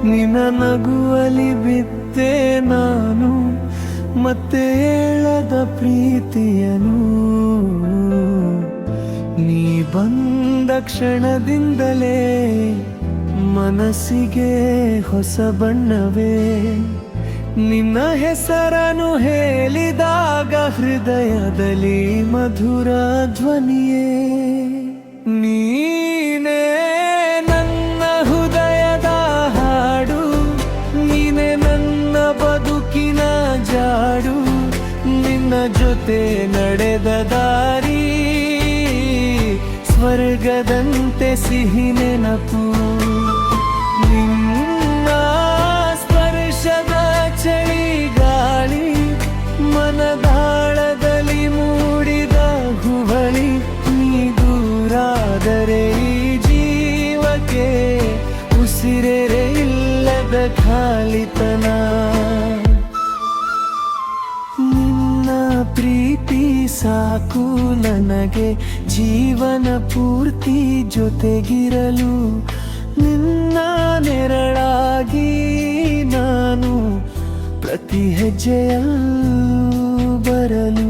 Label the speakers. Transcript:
Speaker 1: ನಿನ್ನ ನಗುವಲಿ ಬಿದ್ದೆ ನಾನು, ಮತ್ತೆ ಹೇಳದ ಪ್ರೀತಿಯನು. ನೀ ಬಂದ ಕ್ಷಣದಿಂದಲೇ ಮನಸ್ಸಿಗೆ ಹೊಸ ಬಣ್ಣವೇ. ನಿನ್ನ ಹೆಸರನ್ನು ಹೇಳಿದಾಗ ಹೃದಯದಲ್ಲಿ ಮಧುರ ಧ್ವನಿಯೇ. ನೀನೇ ನನ್ನ ಹೃದಯದ ಹಾಡು, ನೀನೇ ನನ್ನ ಬದುಕಿನ ಜಾಡು. ನಿನ್ನ ಜೊತೆ ನಡೆದ ದಾರಿ ಸ್ವರ್ಗದಂತೆ ಸಿಹಿ ನೆನಪು. ನಿನ್ನ ಸ್ಪರ್ಶದ ಚಳಿಗಾಳಿ ಮನದಾಳದಲ್ಲಿ ಮೂಡಿದ ಹುವಳಿ. ನೀ ದೂರಾದರೆ ಈ ಜೀವಕ್ಕೆ ಉಸಿರೆರೆ ಇಲ್ಲದ ಖಾಲಿತನ. ನಿನ್ನ ಪ್ರೀತಿ ಸಾಕು ನನಗೆ ಜೀವನ ಪೂರ್ತಿ ಜೊತೆಗಿರಲು. ನಿನ್ನ ನೆರಳಾಗಿ ನಾನು ಪ್ರತಿ ಹೆಜ್ಜೆಯಲ್ಲೂ ಬರಲು.